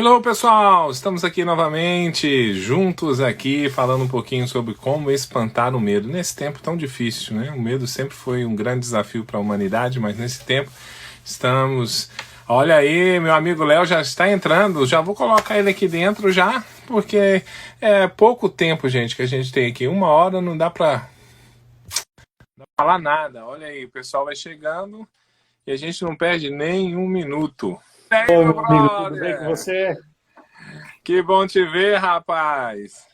Hello, pessoal! Estamos aqui novamente, juntos aqui, falando um pouquinho sobre como espantar o medo. Nesse tempo tão difícil, né? O medo sempre foi um grande desafio para a humanidade, mas nesse tempo estamos... Olha aí, meu amigo Léo já está entrando, já vou colocar ele aqui dentro já, porque é pouco tempo, gente, que a gente tem aqui. 1 hora não dá para falar nada. Olha aí, o pessoal vai chegando e a gente não perde nem um minuto. E aí, Ô, meu meu amigo, tudo bem com brother? você? Que bom te ver, rapaz.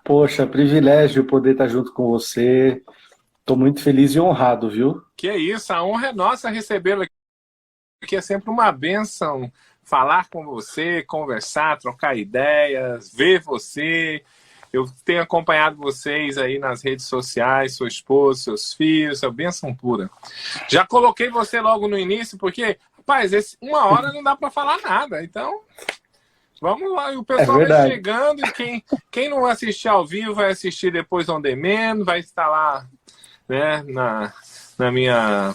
Poxa, privilégio poder estar junto com você. Estou muito feliz e honrado, viu? Que é isso, a honra é nossa recebê-lo aqui. É sempre uma bênção falar com você, conversar, trocar ideias, ver você. Eu tenho acompanhado vocês aí nas redes sociais, sua esposa, seus filhos, é bênção pura. Já coloquei você logo no início, porque, rapaz, 1 hora não dá para falar nada, então... Vamos lá, e o É pessoal vai verdade. chegando e quem não assistir ao vivo vai assistir depois on demand, vai estar lá, né, na minha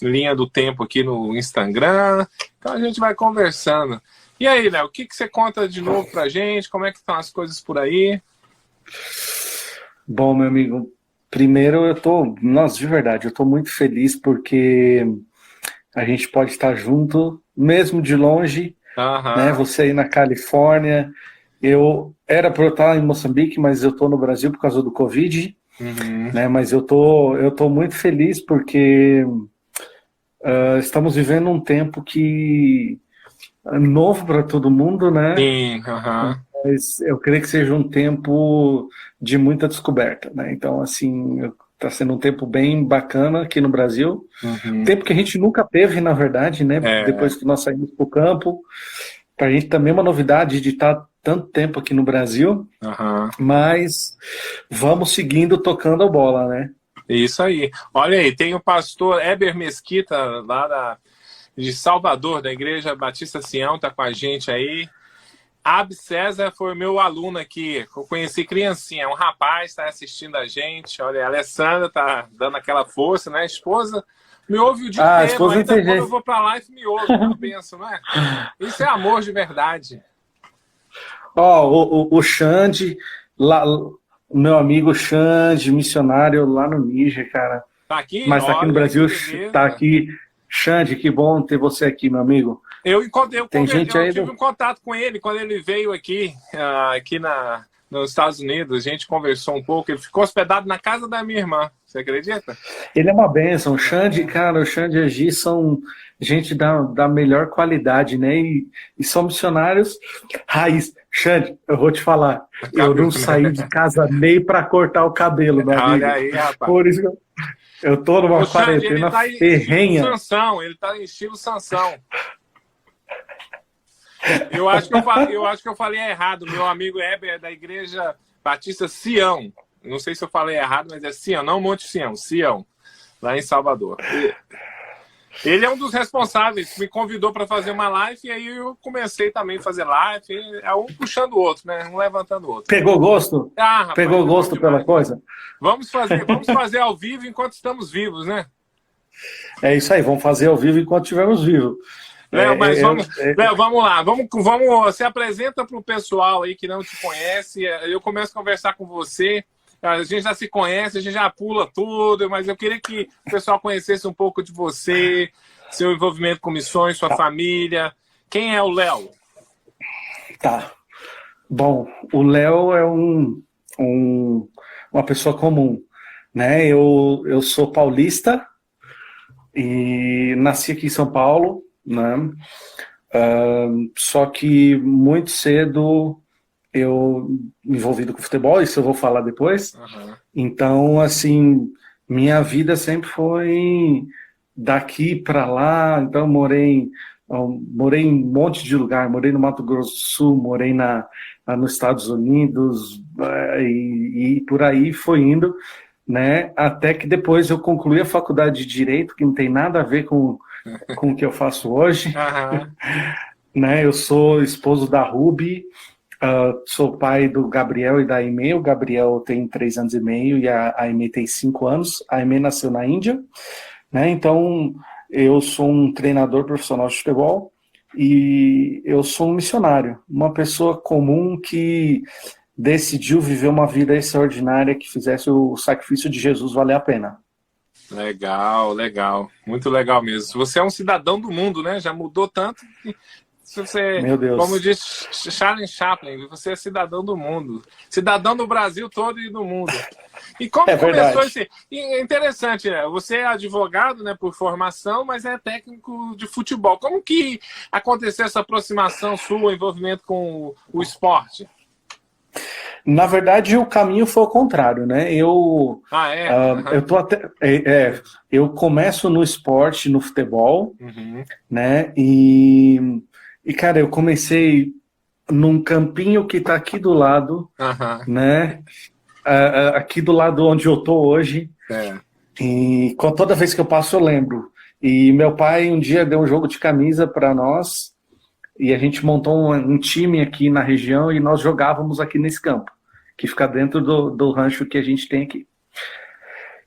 linha do tempo aqui no Instagram. Então a gente vai conversando. E aí, Léo, o que você conta de novo pra gente? Como é que estão as coisas por aí? Bom, meu amigo, primeiro nossa, de verdade, eu estou muito feliz porque a gente pode estar junto, mesmo de longe, né? Aham. Você aí na Califórnia, eu era para eu estar em Moçambique, mas eu estou no Brasil por causa do Covid, Uhum. né? Mas eu tô muito feliz porque estamos vivendo um tempo que é novo para todo mundo, né? Sim, aham. Mas eu creio que seja um tempo de muita descoberta, né? Então, assim, está sendo um tempo bem bacana aqui no Brasil. Uhum. Tempo que a gente nunca teve, na verdade, né? É, Depois que nós saímos para o campo. Para a gente também é uma novidade de estar tanto tempo aqui no Brasil, aham. mas vamos seguindo tocando a bola, né? Isso aí. Olha aí, tem o pastor Eber Mesquita, de Salvador, da Igreja Batista Sião, tá com a gente aí. Ab César foi meu aluno aqui, eu conheci criancinha, é um rapaz, está assistindo a gente. Olha, a Alessandra tá dando aquela força, né? A esposa me ouve o dia Ah, a inteiro, esposa não ainda tem quando eu jeito. vou para lá me ouve, uma benção, não é? Isso é amor de verdade. Ó, o Xande, lá, o meu amigo Xande, missionário lá no Níger, cara. Tá aqui? Mas tá aqui no Olha, que Brasil, tá beleza. aqui. Xande, que bom ter você aqui, meu amigo. Tem gente Eu aí tive do. um contato com ele quando ele veio aqui, nos Estados Unidos. A gente conversou um pouco. Ele ficou hospedado na casa da minha irmã. Você acredita? Ele é uma bênção. O Xande, cara, o Xande e a Gi são gente da melhor qualidade, né? E são missionários raiz. Xande, eu vou te falar, eu Cabelo, não saí de né? casa nem para cortar o cabelo, meu Olha amigo. aí, rapaz. Por isso que eu tô O numa Xande, ele quarentena tá em estilo ferrenha. Sansão. Ele tá em estilo Sansão. Eu acho que eu falei errado. Meu amigo Heber é da Igreja Batista Sião. Não sei se eu falei errado, mas é Sião, não Monte Sião, Sião, lá em Salvador. Ele é um dos responsáveis, me convidou para fazer uma live e aí eu comecei também a fazer live. É um puxando o outro, né? Um levantando o outro. Pegou gosto? Ah, rapaz, Pegou é bom gosto pela demais, né? coisa? Vamos fazer ao vivo enquanto estamos vivos, né? É isso aí, vamos fazer ao vivo enquanto estivermos vivos. Léo, mas É, Léo, vamos lá, se apresenta para o pessoal aí que não te conhece. Eu começo a conversar com você. A gente já se conhece, a gente já pula tudo, mas eu queria que o pessoal conhecesse um pouco de você, seu envolvimento com missões, sua família. Quem é o Léo? tá. Bom, o Léo é uma pessoa comum, né? Eu sou paulista e nasci aqui em São Paulo, né? Só que muito cedo eu me envolvido com futebol, isso eu vou falar depois. Uhum. Então, assim, minha vida sempre foi daqui para lá. Então, eu morei em um monte de lugar. Morei no Mato Grosso do Sul, morei nos Estados Unidos, e por aí foi indo, né? Até que depois eu concluí a faculdade de Direito, que não tem nada a ver com o que eu faço hoje, Uhum. né? Eu sou esposo da Ruby. Sou pai do Gabriel e da Aimee. O Gabriel tem 3 anos e meio e a Aimee tem 5 anos. A Aimee nasceu na Índia, né? Então, eu sou um treinador profissional de futebol e eu sou um missionário, uma pessoa comum que decidiu viver uma vida extraordinária que fizesse o sacrifício de Jesus valer a pena. Legal, legal. Muito legal mesmo. Você é um cidadão do mundo, né? Já mudou tanto que você, Meu como Deus. diz Charles Chaplin, você é cidadão do mundo. Cidadão do Brasil todo e do mundo. E como É começou verdade. esse... E é interessante, né? Você é advogado, né, por formação, mas é técnico de futebol. Como que aconteceu essa aproximação sua, o envolvimento com o esporte? Na verdade, o caminho foi o contrário, né? Ah, é? Eu tô até, eu começo no esporte, no futebol, Uhum. né? E cara, eu comecei num campinho que tá aqui do lado, Aham. né? Aqui do lado onde eu tô hoje. É. E toda vez que eu passo, eu lembro. E meu pai um dia deu um jogo de camisa para nós e a gente montou um time aqui na região e nós jogávamos aqui nesse campo, que fica dentro do rancho que a gente tem aqui.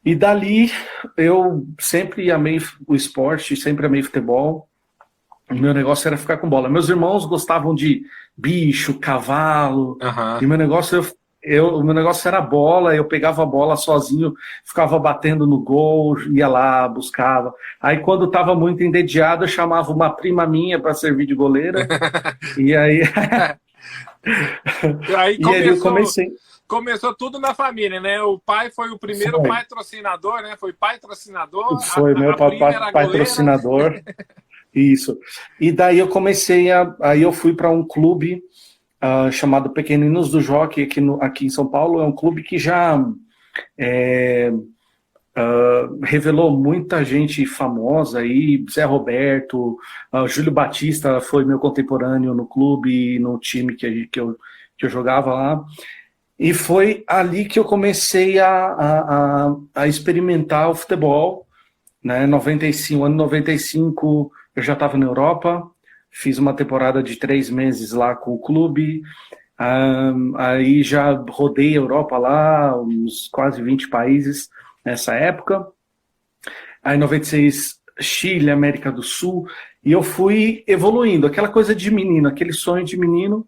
E dali eu sempre amei o esporte, sempre amei futebol. O meu negócio era ficar com bola. Meus irmãos gostavam de bicho, cavalo, Aham. e o meu negócio era bola. Eu pegava a bola sozinho, ficava batendo no gol, ia lá, buscava. Aí quando estava muito entediado, eu chamava uma prima minha para servir de goleira, e aí, Aí e aí eu começou, comecei. começou tudo na família, né? O pai foi o primeiro Foi, patrocinador, né? Foi patrocinador, foi meu a prima era a goleira. patrocinador, isso. E daí eu aí eu fui para um clube chamado Pequeninos do Jockey, aqui em São Paulo. É um clube que já é, revelou muita gente famosa aí, Zé Roberto, Júlio Batista foi meu contemporâneo no clube, no time que eu jogava lá. E foi ali que eu comecei a experimentar o futebol, né? 95, ano 95 eu já estava na Europa, fiz uma temporada de 3 meses lá com o clube. Aí já rodei a Europa lá, uns quase 20 países nessa época. Aí em 96, Chile, América do Sul, e eu fui evoluindo, aquela coisa de menino, aquele sonho de menino,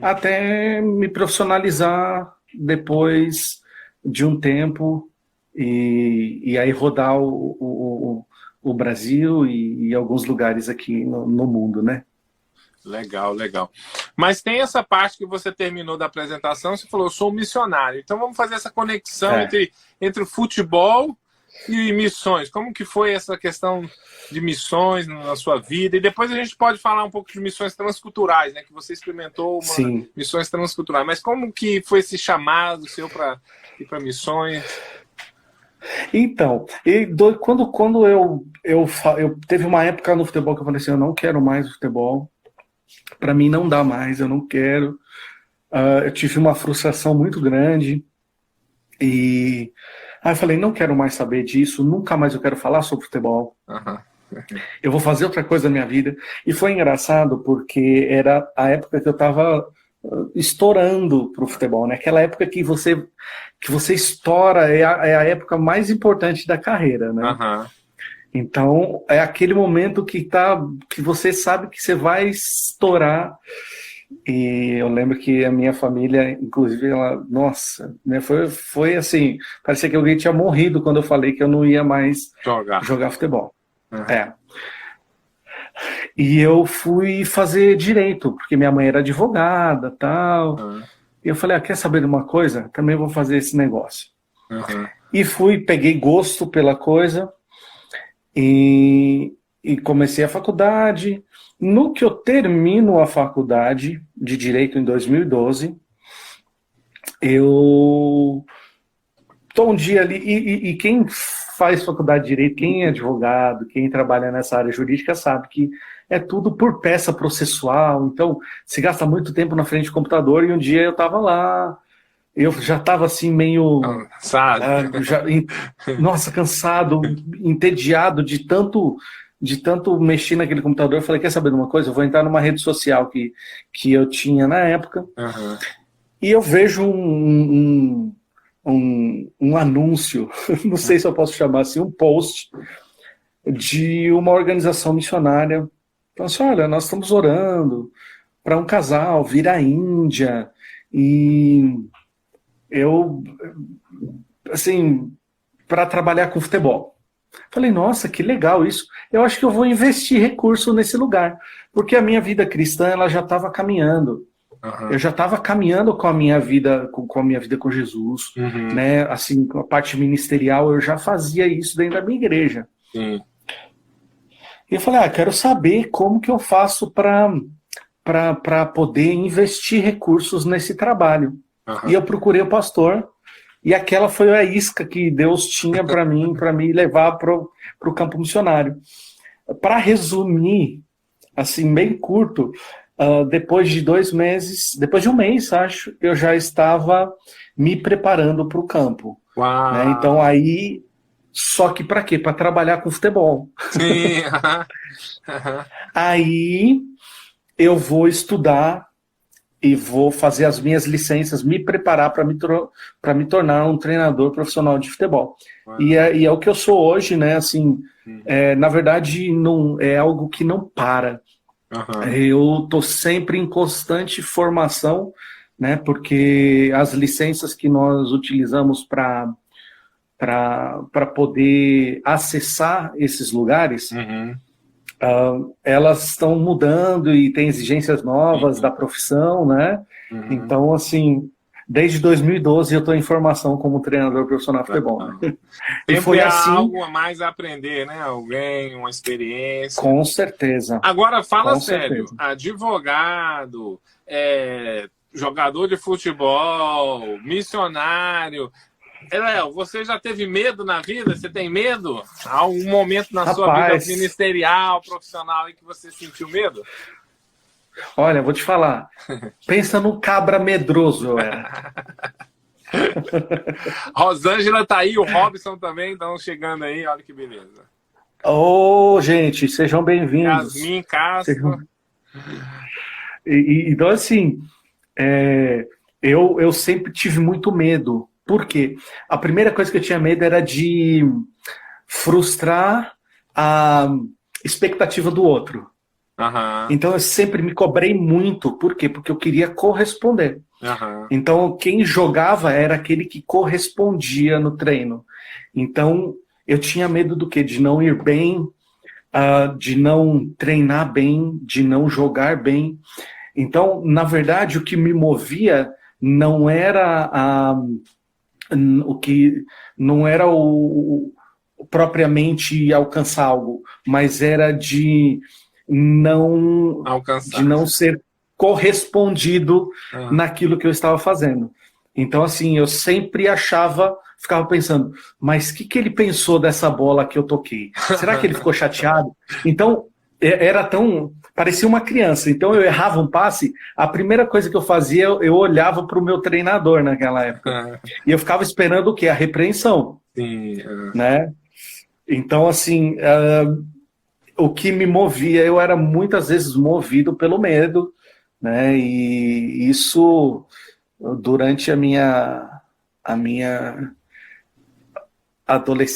até me profissionalizar depois de um tempo, e aí rodar o Brasil e alguns lugares aqui no mundo, né? Legal, legal. Mas tem essa parte que você terminou da apresentação, você falou, eu sou um missionário. Então vamos fazer essa conexão entre o futebol e missões. Como que foi essa questão de missões na sua vida? E depois a gente pode falar um pouco de missões transculturais, né? Que você experimentou Sim. missões transculturais. Mas como que foi esse chamado seu para ir para missões? Então, quando eu teve uma época no futebol que eu falei assim, eu não quero mais futebol, para mim não dá mais, eu não quero. Eu tive uma frustração muito grande e aí eu falei, não quero mais saber disso, nunca mais eu quero falar sobre futebol. Uhum. Eu vou fazer outra coisa na minha vida. E foi engraçado porque era a época que eu estava estourando pro futebol, né? Aquela época que você estoura é a época mais importante da carreira, né? Uhum. Então é aquele momento que você sabe que você vai estourar. E eu lembro que a minha família, inclusive, ela, nossa, né, foi assim, parecia que alguém tinha morrido quando eu falei que eu não ia mais jogar futebol. Uhum. E eu fui fazer direito, porque minha mãe era advogada, tal. Uhum. E eu falei, quer saber de uma coisa? Também vou fazer esse negócio. Uhum. E peguei gosto pela coisa e comecei a faculdade. No que eu termino a faculdade de Direito em 2012, eu estou um dia ali, e quem faz faculdade de Direito, quem é advogado, quem trabalha nessa área jurídica sabe que é tudo por peça processual, então se gasta muito tempo na frente do computador, e um dia eu estava lá, eu já estava assim meio... nossa, cansado, entediado de tanto mexer naquele computador. Eu falei, quer saber de uma coisa? Eu vou entrar numa rede social que eu tinha na época, e eu vejo um anúncio, não sei se eu posso chamar assim, um post de uma organização missionária Então, assim, olha, nós estamos orando para um casal vir à Índia e eu, assim, para trabalhar com futebol. Falei, nossa, que legal isso. Eu acho que eu vou investir recurso nesse lugar, porque a minha vida cristã ela já estava caminhando. Aham. Eu já estava caminhando com a minha vida, com a minha vida com Jesus, Uhum. né? Assim, com a parte ministerial, eu já fazia isso dentro da minha igreja. Sim. E eu falei, quero saber como que eu faço para poder investir recursos nesse trabalho. Aham. E eu procurei o pastor, e aquela foi a isca que Deus tinha para mim levar para o campo missionário. Para resumir, assim, bem curto, depois de 2 meses, depois de um mês, acho, eu já estava me preparando para o campo. Uau. Né? Então aí, só que para quê? Para trabalhar com futebol. Sim. Aham. Aí eu vou estudar e vou fazer as minhas licenças, me preparar para me tornar um treinador profissional de futebol. E é o que eu sou hoje, né? Assim, na verdade, não é algo que não para. Aham. Eu estou sempre em constante formação, né? Porque as licenças que nós utilizamos para poder acessar esses lugares, Uhum. elas estão mudando e tem exigências novas da profissão, né? Uhum. Então, assim, desde 2012 eu estou em formação como treinador profissional de futebol. Né? E foi assim. Algo a mais a aprender, né? Alguém, uma experiência. Com certeza. Agora, fala Com sério. certeza. Advogado, jogador de futebol, missionário. Léo, você já teve medo na vida? Você tem medo? Há algum momento na sua vida ministerial, profissional, em que você sentiu medo? Olha, vou te falar. Pensa no cabra medroso, eu era. Rosângela tá aí, o Robson também estão chegando aí, olha que beleza. Ô, gente, sejam bem-vindos. Yasmin Castro. Então, assim, eu sempre tive muito medo. Por quê? A primeira coisa que eu tinha medo era de frustrar a expectativa do outro. Uhum. Então eu sempre me cobrei muito. Por quê? Porque eu queria corresponder. Uhum. Então quem jogava era aquele que correspondia no treino. Então eu tinha medo do quê? De não ir bem, de não treinar bem, de não jogar bem. Então, na verdade, o que me movia não era propriamente alcançar algo, mas era de não ser correspondido naquilo que eu estava fazendo. Então, assim, eu sempre ficava pensando, mas o que ele pensou dessa bola que eu toquei? Será que ele ficou chateado? Então, parecia uma criança. Então, eu errava um passe, a primeira coisa que eu fazia, eu olhava para o meu treinador naquela época. E eu ficava esperando o quê? A repreensão. Sim. Né? Então, assim, o que me movia, eu era muitas vezes movido pelo medo, né? E isso, durante a minha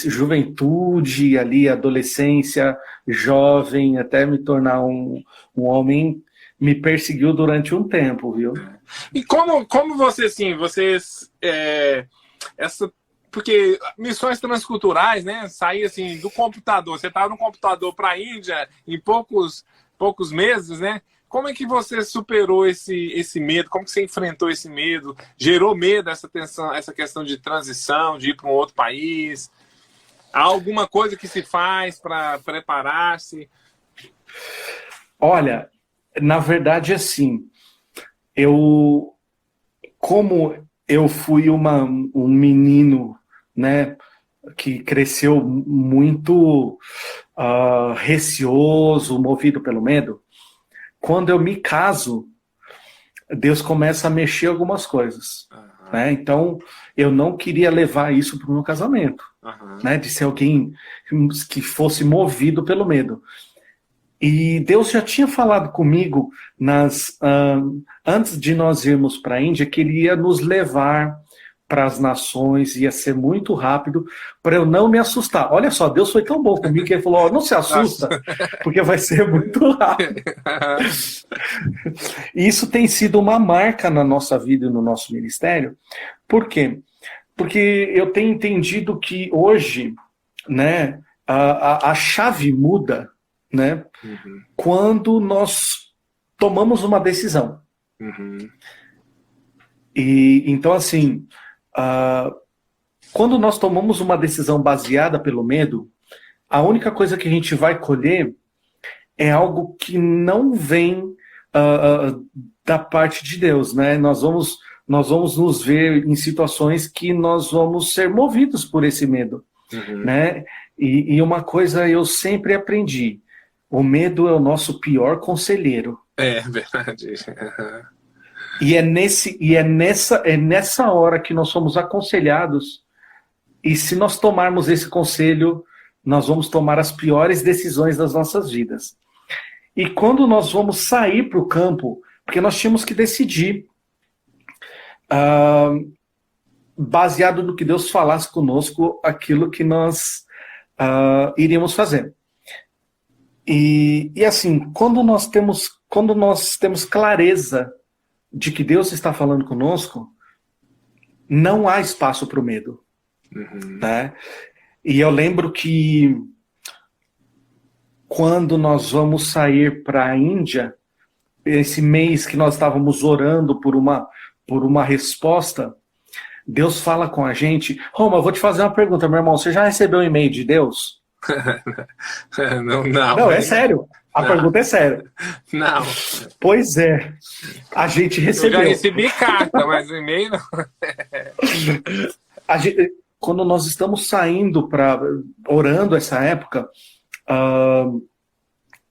juventude, ali, adolescência, jovem, até me tornar um homem, me perseguiu durante um tempo, viu? E como você, assim, porque missões transculturais, né, sair assim do computador, você estava no computador para a Índia em poucos meses, né? Como é que você superou esse medo? Como que você enfrentou esse medo? Gerou medo essa tensão, essa questão de transição, de ir para um outro país? Há alguma coisa que se faz para preparar-se? Olha, na verdade, assim, como eu fui um menino, né, que cresceu muito receoso, movido pelo medo, quando eu me caso, Deus começa a mexer algumas coisas. Né? Então, eu não queria levar isso para o meu casamento, né, de ser alguém que fosse movido pelo medo. E Deus já tinha falado comigo antes de nós irmos para a Índia que Ele ia nos levar para as nações, ia ser muito rápido, para eu não me assustar. Olha só, Deus foi tão bom comigo que ele falou: não se assusta, porque vai ser muito rápido. E isso tem sido uma marca na nossa vida e no nosso ministério. Por quê? Porque eu tenho entendido que hoje, né, a chave muda, né, quando nós tomamos uma decisão. E então, assim, quando nós tomamos uma decisão baseada pelo medo, a única coisa que a gente vai colher é algo que não vem da parte de Deus, né? Nós vamos nos ver em situações que nós vamos ser movidos por esse medo, né? E uma coisa eu sempre aprendi: o medo é o nosso pior conselheiro. É verdade. E é nessa hora que nós somos aconselhados, e se nós tomarmos esse conselho, nós vamos tomar as piores decisões das nossas vidas. E quando nós vamos sair para o campo, porque nós tínhamos que decidir, baseado no que Deus falasse conosco, aquilo que nós iríamos fazer. E assim, quando nós temos clareza de que Deus está falando conosco, não há espaço para o medo. Né? E eu lembro que quando nós vamos sair para a Índia, esse mês que nós estávamos orando por uma resposta, Deus fala com a gente: Roma, eu vou te fazer uma pergunta, meu irmão, você já recebeu um e-mail de Deus? Não, é sério. A pergunta é séria. Não. Pois é. A gente recebeu. Eu já recebi carta, mas o e-mail não. Quando nós estamos saindo orando essa época,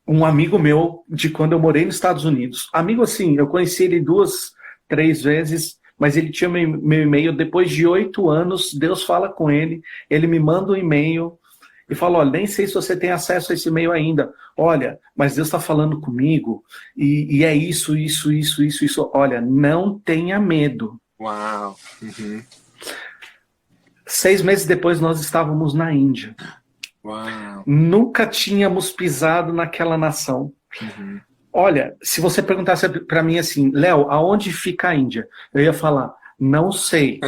um amigo meu, de quando eu morei nos Estados Unidos, amigo assim, eu conheci ele 2, 3 vezes, mas ele tinha meu e-mail. Depois de 8 anos, Deus fala com ele, ele me manda um e-mail e fala: olha, nem sei se você tem acesso a esse e-mail ainda. Olha, mas Deus está falando comigo, e é isso. Olha, não tenha medo. Uau! 6 meses depois, nós estávamos na Índia. Uau! Nunca tínhamos pisado naquela nação. Olha, se você perguntasse para mim assim: Léo, aonde fica a Índia? Eu ia falar: não sei.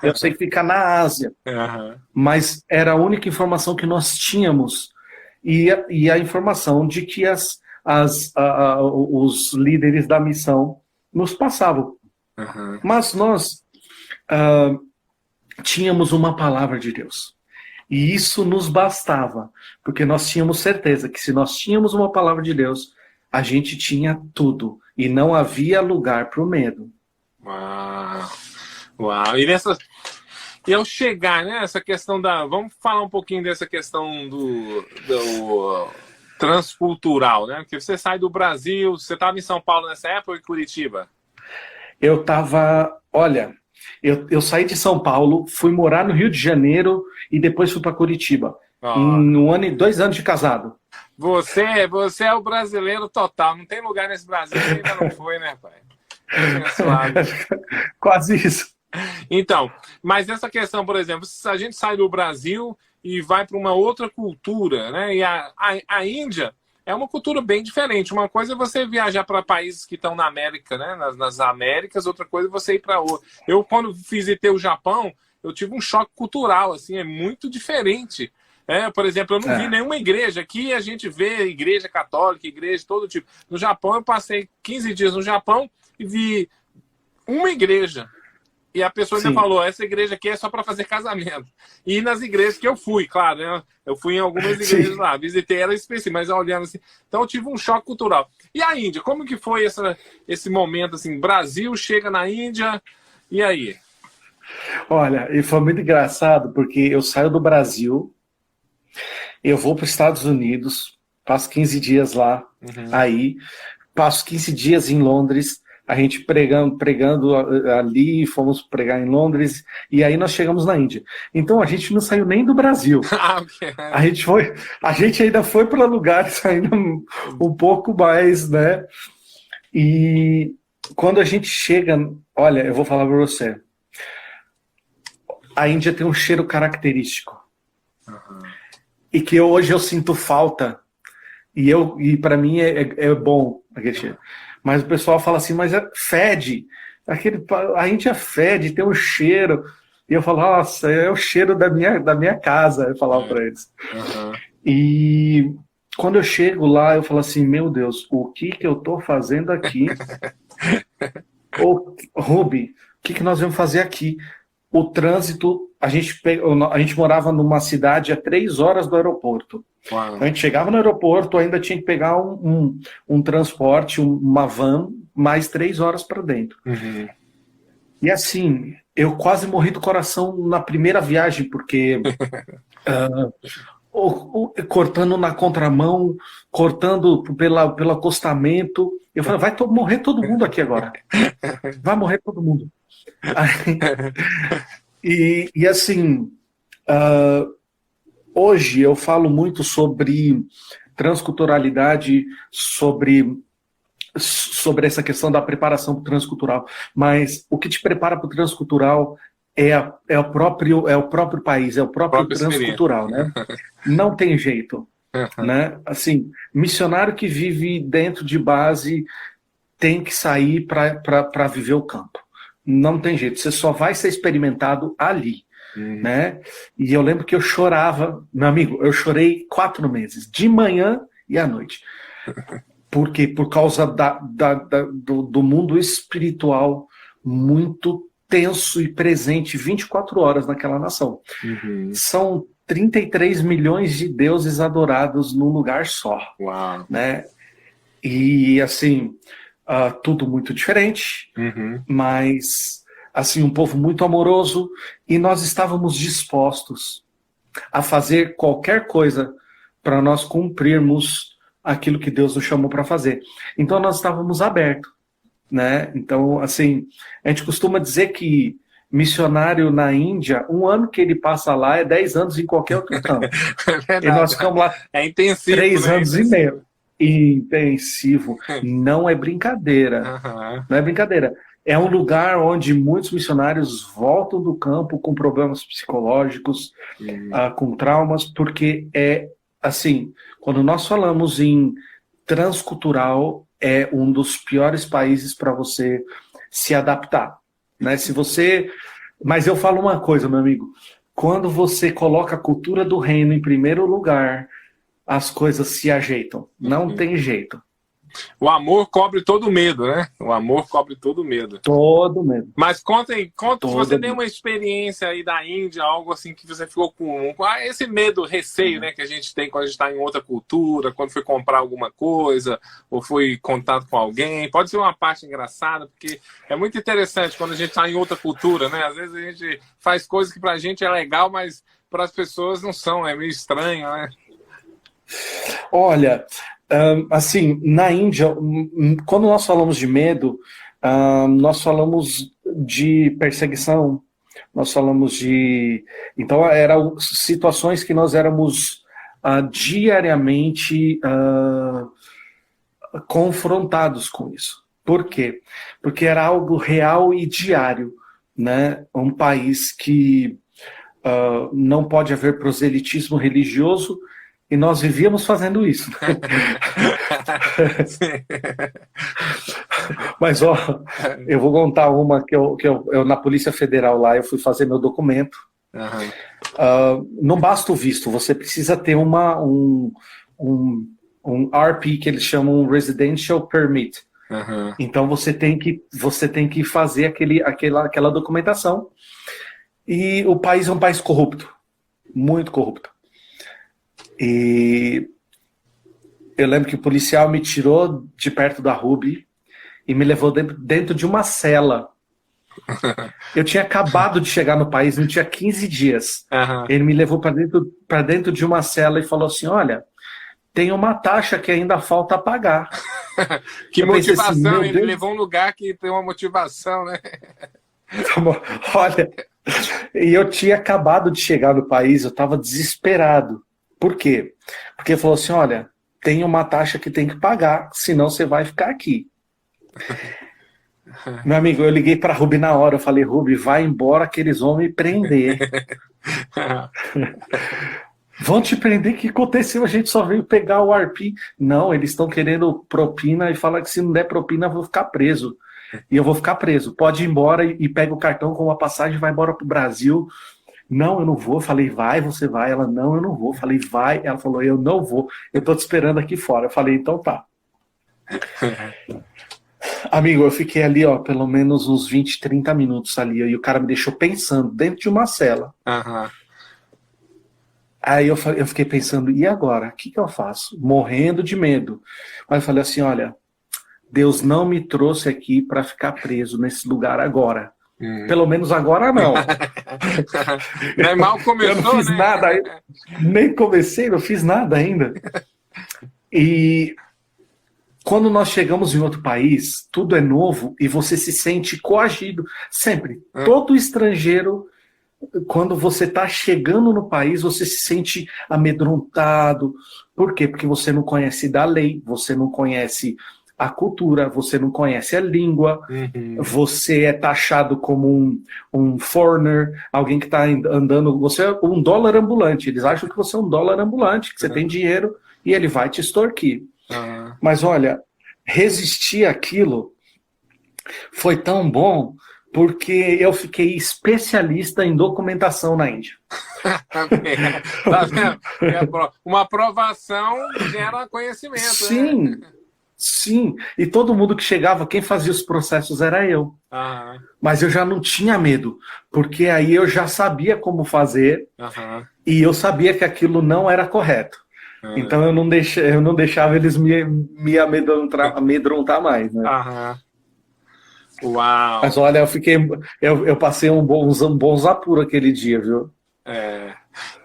Eu sei que fica na Ásia. Mas era a única informação que nós tínhamos. E a informação de que os líderes da missão nos passavam. Mas nós tínhamos uma palavra de Deus. E isso nos bastava, porque nós tínhamos certeza que se nós tínhamos uma palavra de Deus, a gente tinha tudo. E não havia lugar para o medo. Uau! E ao chegar, né, essa questão vamos falar um pouquinho dessa questão do transcultural, né? Porque você sai do Brasil, você estava em São Paulo nessa época ou em Curitiba? Eu estava, olha, eu saí de São Paulo, fui morar no Rio de Janeiro e depois fui para Curitiba. Em 2 anos de casado. Você é o brasileiro total, não tem lugar nesse Brasil que ainda não foi, né, pai? Quase isso. Então, mas essa questão, por exemplo, se a gente sai do Brasil e vai para uma outra cultura, né? E a Índia é uma cultura bem diferente. Uma coisa é você viajar para países que estão na América, né? Nas Américas, outra coisa é você ir para outra. Eu, quando visitei o Japão, eu tive um choque cultural, assim, é muito diferente. Por exemplo, eu não vi nenhuma igreja. Aqui a gente vê igreja católica, igreja de todo tipo. No Japão, eu passei 15 dias no Japão e vi uma igreja. E a pessoa ainda falou: essa igreja aqui é só para fazer casamento. E nas igrejas que eu fui, claro, né? Eu fui em algumas igrejas lá, visitei ela específica, mas olhando assim. Então eu tive um choque cultural. E a Índia, como que foi esse momento assim? Brasil chega na Índia, e aí? Olha, e foi muito engraçado, porque eu saio do Brasil, eu vou para os Estados Unidos, passo 15 dias lá, aí, passo 15 dias em Londres, a gente pregando ali, fomos pregar em Londres, e aí nós chegamos na Índia. Então a gente não saiu nem do Brasil. A gente ainda foi para lugares ainda um pouco mais, né? E quando a gente chega, olha, eu vou falar para você, a Índia tem um cheiro característico. Uhum. E que hoje eu sinto falta. E para mim é bom aquele cheiro. Mas o pessoal fala assim, mas fede. A Índia fede, tem um cheiro. E eu falo, nossa, é o cheiro da minha casa. Eu falava para eles. Uhum. E quando eu chego lá, eu falo assim, meu Deus, o que eu tô fazendo aqui? Ruby, o que nós vamos fazer aqui? O trânsito, a gente morava numa cidade a 3 horas do aeroporto. Uau. A gente chegava no aeroporto, ainda tinha que pegar um transporte, uma van, mais 3 horas para dentro. Uhum. E assim, eu quase morri do coração na primeira viagem, porque cortando na contramão, cortando pelo acostamento. Eu falei, vai morrer todo mundo aqui agora. Vai morrer todo mundo. E assim, hoje eu falo muito sobre transculturalidade, sobre essa questão da preparação para o transcultural, mas o que te prepara para o transcultural é o próprio país, é o próprio transcultural, né? Não tem jeito, né? Assim, missionário que vive dentro de base tem que sair para viver o campo. Não tem jeito, você só vai ser experimentado ali, né? E eu lembro que eu chorava, meu amigo, eu chorei 4 meses, de manhã e à noite. Por quê? Por causa do mundo espiritual muito tenso e presente 24 horas naquela nação. Uhum. São 33 milhões de deuses adorados num lugar só. Uau. Né? E assim, tudo muito diferente, mas assim, um povo muito amoroso, e nós estávamos dispostos a fazer qualquer coisa para nós cumprirmos aquilo que Deus nos chamou para fazer. Então nós estávamos abertos, né? Então, assim, a gente costuma dizer que missionário na Índia, 1 ano que ele passa lá é 10 anos em qualquer outro campo. E nós ficamos lá intensivo, 3 né? anos e meio. Intensivo. Não é brincadeira. Não é brincadeira. É um lugar onde muitos missionários voltam do campo com problemas psicológicos, com traumas, porque assim, quando nós falamos em transcultural, é um dos piores países para você se adaptar, né? Mas eu falo uma coisa, meu amigo, quando você coloca a cultura do reino em primeiro lugar, as coisas se ajeitam, não tem jeito. O amor cobre todo medo, né? O amor cobre todo medo. Todo medo. Mas conta se você tem uma experiência aí da Índia, algo assim que você ficou com esse medo, receio, né, que a gente tem quando a gente está em outra cultura, quando foi comprar alguma coisa, ou foi em contato com alguém. Pode ser uma parte engraçada, porque é muito interessante quando a gente está em outra cultura, né? Às vezes a gente faz coisas que pra gente é legal, mas para as pessoas não são, é meio estranho, né? Olha, assim, na Índia, quando nós falamos de medo, nós falamos de perseguição, nós falamos de... Então, eram situações que nós éramos diariamente confrontados com isso. Por quê? Porque era algo real e diário, né? Um país que não pode haver proselitismo religioso, e nós vivíamos fazendo isso. Mas, eu vou contar uma que eu na Polícia Federal lá, eu fui fazer meu documento. Não basta o visto, você precisa ter um RP, que eles chamam um Residential Permit. Então você tem que fazer aquela documentação. E o país é um país corrupto, muito corrupto. E eu lembro que o policial me tirou de perto da Ruby e me levou dentro de uma cela. Eu tinha acabado de chegar no país, não tinha 15 dias. Ele me levou para dentro de uma cela e falou assim, olha, tem uma taxa que ainda falta pagar. Que motivação, assim, ele levou um lugar que tem uma motivação, né? Olha, e eu tinha acabado de chegar no país, eu estava desesperado. Por quê? Porque ele falou assim, olha, tem uma taxa que tem que pagar, senão você vai ficar aqui. Meu amigo, eu liguei para a Ruby na hora, eu falei, Ruby, vai embora que eles vão me prender. Vão te prender, o que aconteceu? A gente só veio pegar o arpim. Não, eles estão querendo propina e fala que se não der propina eu vou ficar preso. E eu vou ficar preso. Pode ir embora e pega o cartão com uma passagem e vai embora pro Brasil. Não, eu não vou. Falei, vai, você vai. Ela, não, eu não vou. Falei, vai. Ela falou, eu não vou. Eu tô te esperando aqui fora. Eu falei, então tá. Amigo, eu fiquei ali, ó, pelo menos uns 20, 30 minutos ali. E o cara me deixou pensando dentro de uma cela. Aham. Aí eu fiquei pensando, e agora? O que eu faço? Morrendo de medo. Mas eu falei assim, olha, Deus não me trouxe aqui para ficar preso nesse lugar agora. Pelo menos agora não. Mal começou, eu não fiz nada ainda. Nem comecei, não fiz nada ainda. E quando nós chegamos em outro país, tudo é novo e você se sente coagido. Sempre. Todo estrangeiro, quando você está chegando no país, você se sente amedrontado. Por quê? Porque você não conhece da lei, você não conhece a cultura, você não conhece a língua, você é taxado como um foreigner, alguém que está andando, você é um dólar ambulante, eles acham que você é um dólar ambulante, que você tem dinheiro e ele vai te extorquir. Mas olha, resistir àquilo foi tão bom porque eu fiquei especialista em documentação na Índia. Tá vendo? Uma aprovação gera conhecimento. Sim, né? Sim. E todo mundo que chegava, quem fazia os processos era eu. Mas eu já não tinha medo, porque aí eu já sabia como fazer e eu sabia que aquilo não era correto. Então eu não deixava eles me amedrontar mais, né? Uau! Mas olha, eu passei bons apuros aquele dia, viu?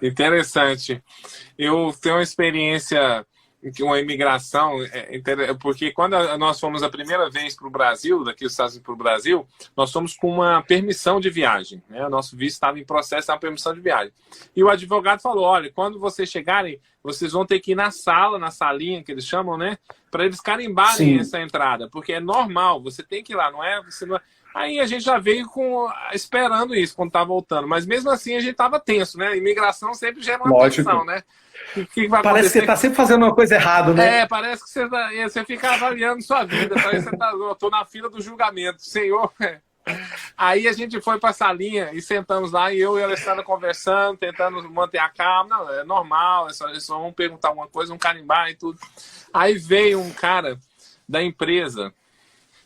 Interessante. Eu tenho uma experiência, uma imigração, porque quando nós fomos a primeira vez para o Brasil, daqui dos Estados Unidos para o Brasil, nós fomos com uma permissão de viagem, né? O nosso visto estava em processo, uma permissão de viagem. E o advogado falou, olha, quando vocês chegarem, vocês vão ter que ir na salinha que eles chamam, né? Para eles carimbarem essa entrada, porque é normal, você tem que ir lá, não é? Aí a gente já veio esperando isso quando tá voltando, mas mesmo assim a gente tava tenso, né? Imigração sempre gera uma tensão, né? Que vai parece que você tá sempre fazendo uma coisa errada, né? Parece que você fica avaliando sua vida, parece que eu tô na fila do julgamento, senhor. Aí a gente foi pra salinha e sentamos lá, e eu e a Alessandra conversando, tentando manter a calma. Não, é normal, eles só vão perguntar alguma coisa, um carimbar e tudo. Aí veio um cara da empresa,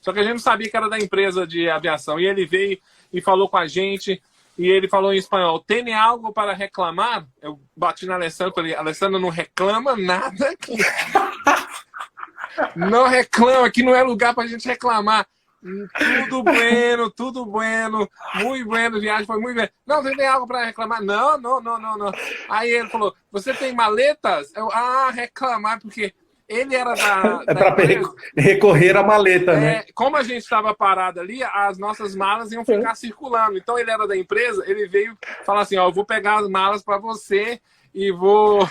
só que a gente não sabia que era da empresa de aviação, e ele veio e falou com a gente, e ele falou em espanhol, tem algo para reclamar? Eu bati na Alessandra e falei, Alessandra, não reclama nada aqui. Não reclama, aqui não é lugar pra gente reclamar. Tudo bueno, muito bueno, viagem foi muito bem. Não, você tem algo para reclamar? Não. Aí ele falou, você tem maletas? Reclamar, porque ele era da para recorrer à maleta, né? Como a gente estava parado ali, as nossas malas iam ficar circulando. Então ele era da empresa, ele veio falar assim, ó, eu vou pegar as malas para você e vou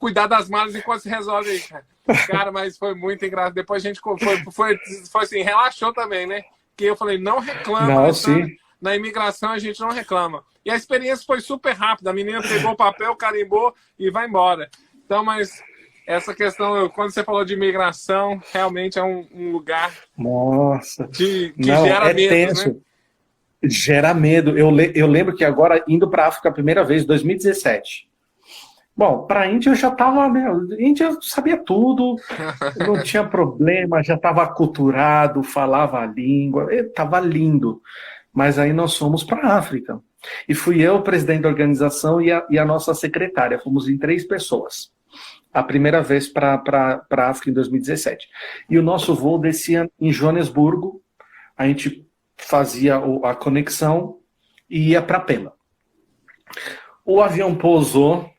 cuidar das malas enquanto se resolve aí, cara. Cara, mas foi muito engraçado. Depois a gente foi assim, relaxou também, né? Que eu falei, não reclama. Não, sim. Na imigração a gente não reclama. E a experiência foi super rápida. A menina pegou o papel, carimbou e vai embora. Então, mas essa questão, quando você falou de imigração, realmente é um lugar que gera medo, tenso. Né? Gera medo. Eu lembro que agora, indo para a África a primeira vez, 2017. Bom, para a Índia eu já estava, né? A Índia eu sabia tudo, não tinha problema, já estava aculturado, falava a língua, estava lindo. Mas aí nós fomos para a África. E fui eu, o presidente da organização, e a nossa secretária. Fomos em 3 pessoas. A primeira vez para a África em 2017. E o nosso voo descia em Joanesburgo, a gente fazia a conexão e ia para Pema. O avião pousou.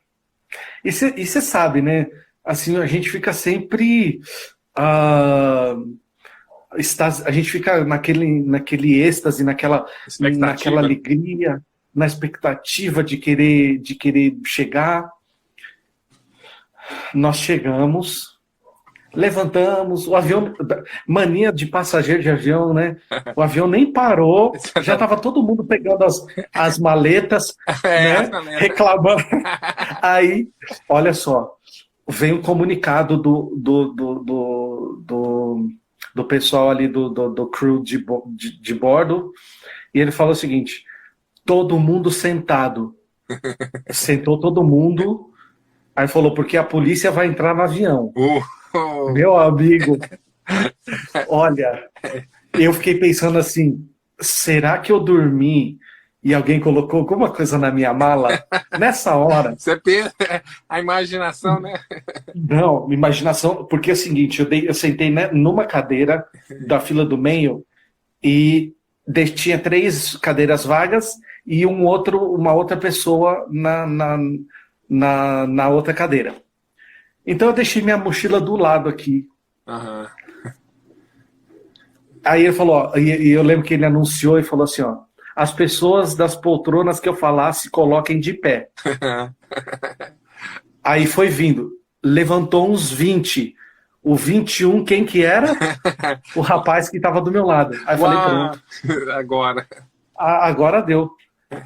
E você sabe, né? Assim, a gente fica sempre... a gente fica naquele êxtase, naquela alegria, na expectativa de querer chegar. Nós chegamos, Levantamos, o avião, mania de passageiro de avião, né? O avião nem parou, já estava todo mundo pegando as maletas, Essa né? galera. Reclamando. Aí, olha só, vem um comunicado do pessoal ali do crew de bordo, e ele falou o seguinte: todo mundo sentado. Sentou todo mundo, aí falou, porque a polícia vai entrar no avião. Uh, Meu amigo, olha, eu fiquei pensando assim, será que eu dormi e alguém colocou alguma coisa na minha mala? Nessa hora, você pensa, a imaginação, né? não, imaginação, porque é o seguinte, eu sentei, né, numa cadeira da fila do meio e tinha 3 cadeiras vagas e uma outra pessoa na outra cadeira. Então eu deixei minha mochila do lado aqui. Uhum. Aí ele falou, ó, e eu lembro que ele anunciou e falou assim, ó, as pessoas das poltronas que eu falasse coloquem de pé. Aí foi vindo, levantou uns 20. O 21, quem que era? O rapaz que estava do meu lado. Aí eu falei, pronto. Agora. Agora deu.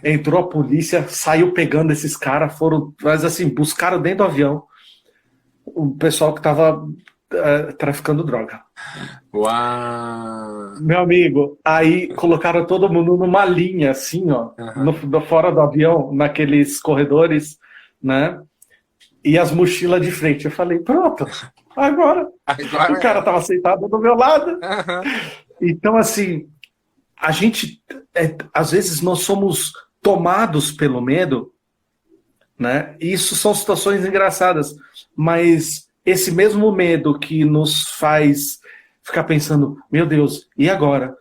Entrou a polícia, saiu pegando esses caras, foram, mas assim, buscaram dentro do avião o pessoal que estava traficando droga. Uau! Meu amigo, aí colocaram todo mundo numa linha, assim, ó, fora do avião, naqueles corredores, né? E as mochilas de frente. Eu falei, pronto, agora. O cara tava sentado do meu lado. Então, assim, a gente, às vezes, nós somos tomados pelo medo, né? E isso são situações engraçadas, mas esse mesmo medo que nos faz ficar pensando, meu Deus, e agora?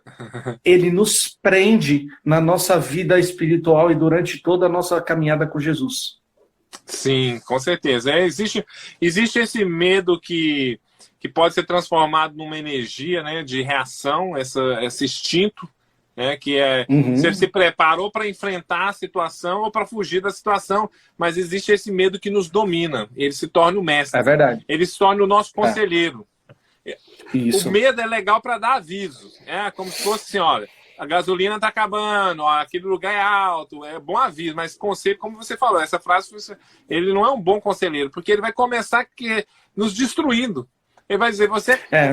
Ele nos prende na nossa vida espiritual e durante toda a nossa caminhada com Jesus. Sim, com certeza. Existe esse medo que pode ser transformado numa energia, né, de reação, esse instinto, né, que é você se preparou para enfrentar a situação ou para fugir da situação, mas existe esse medo que nos domina. Ele se torna o mestre. É verdade. Ele se torna o nosso conselheiro. Isso. O medo é legal para dar aviso, como se fosse assim, olha, a gasolina está acabando, aquele lugar é alto, é bom aviso, mas conselho, como você falou, essa frase, ele não é um bom conselheiro, porque ele vai começar nos destruindo. Ele vai dizer,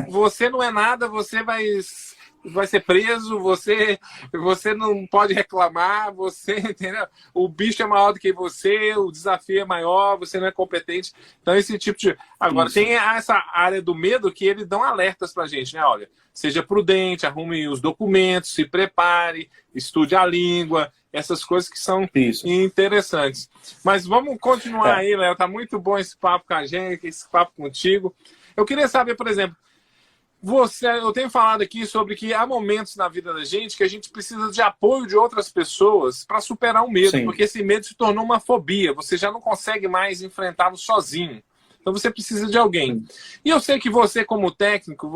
você não é nada, você vai ser preso, você não pode reclamar, entendeu? O bicho é maior do que você, o desafio é maior, você não é competente. Então, esse tipo de... Agora, tem essa área do medo que eles dão alertas pra gente, né? Olha, seja prudente, arrume os documentos, se prepare, estude a língua, essas coisas que são interessantes. Mas vamos continuar aí, Léo. Tá muito bom esse papo com a gente, esse papo contigo. Eu queria saber, por exemplo, eu tenho falado aqui sobre que há momentos na vida da gente que a gente precisa de apoio de outras pessoas para superar o medo, porque esse medo se tornou uma fobia, você já não consegue mais enfrentá-lo sozinho. Então você precisa de alguém. E eu sei que você, como técnico,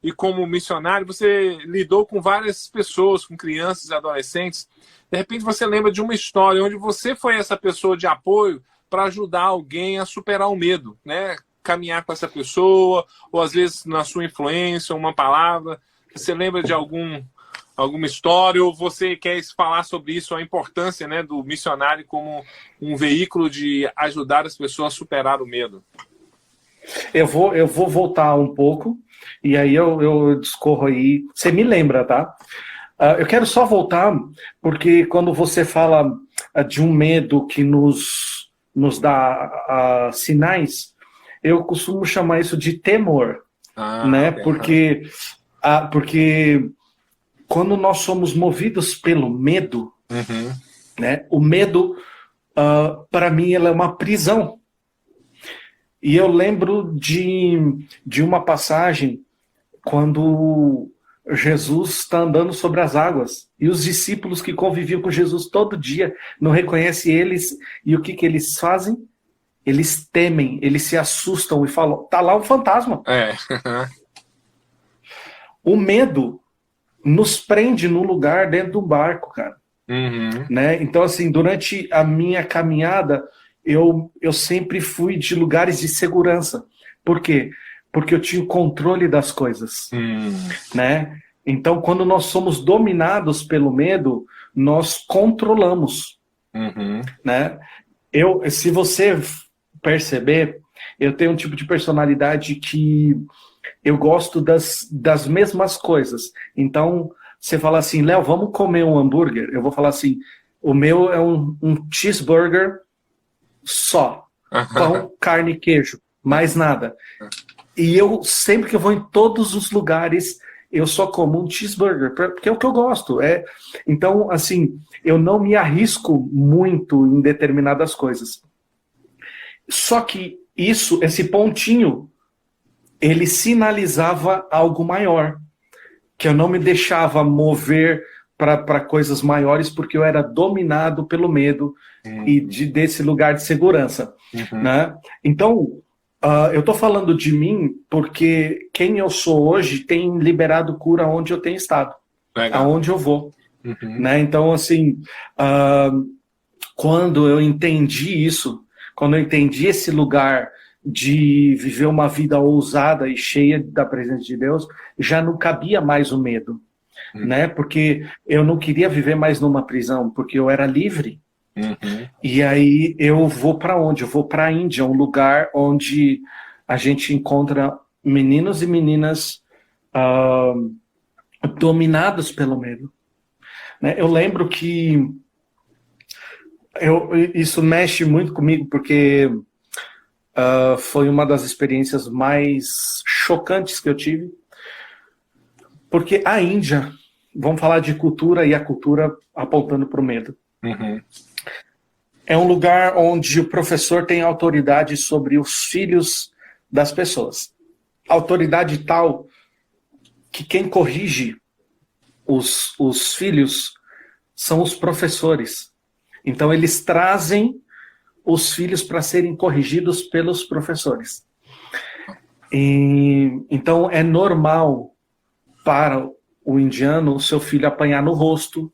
e como missionário, você lidou com várias pessoas, com crianças e adolescentes. De repente você lembra de uma história onde você foi essa pessoa de apoio para ajudar alguém a superar o medo, né? Caminhar com essa pessoa, ou às vezes na sua influência, uma palavra. Você lembra de alguma história, ou você quer falar sobre isso, a importância, né, do missionário como um veículo de ajudar as pessoas a superar o medo? Eu vou voltar um pouco, e aí eu discorro aí. Você me lembra, tá? Eu quero só voltar, porque quando você fala de um medo que nos dá sinais, eu costumo chamar isso de temor, né? Okay. Porque quando nós somos movidos pelo medo, né? O medo, para mim, ela é uma prisão. E eu lembro de uma passagem quando Jesus está andando sobre as águas e os discípulos que conviviam com Jesus todo dia não reconhecem eles, e o que eles fazem? Eles temem, eles se assustam e falam, tá lá um fantasma. O medo nos prende num lugar dentro de um barco, cara. Né? Então, assim, durante a minha caminhada, eu sempre fui de lugares de segurança. Por quê? porque eu tinha o controle das coisas, né? Então, quando nós somos dominados pelo medo, nós controlamos, né? Se você perceber, eu tenho um tipo de personalidade que eu gosto das mesmas coisas. Então, você fala assim, Léo, vamos comer um hambúrguer? Eu vou falar assim, o meu é um cheeseburger só. Pão, carne e queijo. Mais nada. E eu, sempre que eu vou em todos os lugares, eu só como um cheeseburger, porque é o que eu gosto. Então, assim, eu não me arrisco muito em determinadas coisas. Só que esse pontinho, ele sinalizava algo maior, que eu não me deixava mover para coisas maiores, porque eu era dominado pelo medo e desse lugar de segurança. Né? Então, eu estou falando de mim porque quem eu sou hoje tem liberado cura onde eu tenho estado, aonde eu vou. Né? Então, assim, quando eu entendi isso, quando eu entendi esse lugar de viver uma vida ousada e cheia da presença de Deus, já não cabia mais o medo, né? Porque eu não queria viver mais numa prisão, porque eu era livre. E aí eu vou para onde? Eu vou para a Índia, um lugar onde a gente encontra meninos e meninas dominados pelo medo. Né? Eu lembro que isso mexe muito comigo, porque foi uma das experiências mais chocantes que eu tive. Porque a Índia, vamos falar de cultura e a cultura apontando para o medo. É um lugar onde o professor tem autoridade sobre os filhos das pessoas. Autoridade tal que quem corrige os filhos são os professores. Então eles trazem os filhos para serem corrigidos pelos professores. Então é normal para o indiano o seu filho apanhar no rosto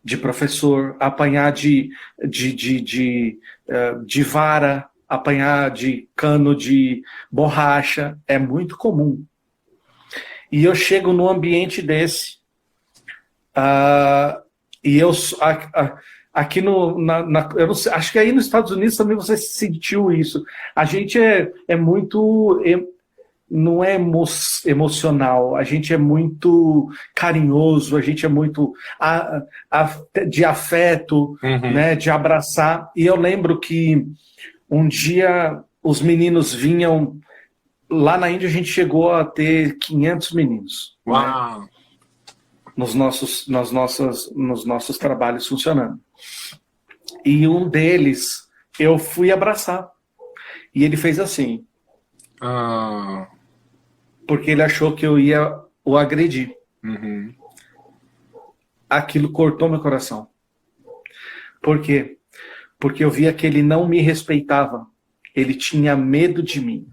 de professor, apanhar de vara, apanhar de cano de borracha, é muito comum. E eu chego num ambiente desse, e eu aqui eu não sei, acho que aí nos Estados Unidos também você sentiu isso. A gente é muito não é emocional, a gente é muito carinhoso, a gente é muito de afeto, né, de abraçar. E eu lembro que um dia os meninos vinham, lá na Índia a gente chegou a ter 500 meninos. Uau! Né, nos nossos trabalhos funcionando. E um deles, eu fui abraçar. E ele fez assim. Porque ele achou que eu ia o agredir. Aquilo cortou meu coração. Por quê? Porque eu via que ele não me respeitava. Ele tinha medo de mim.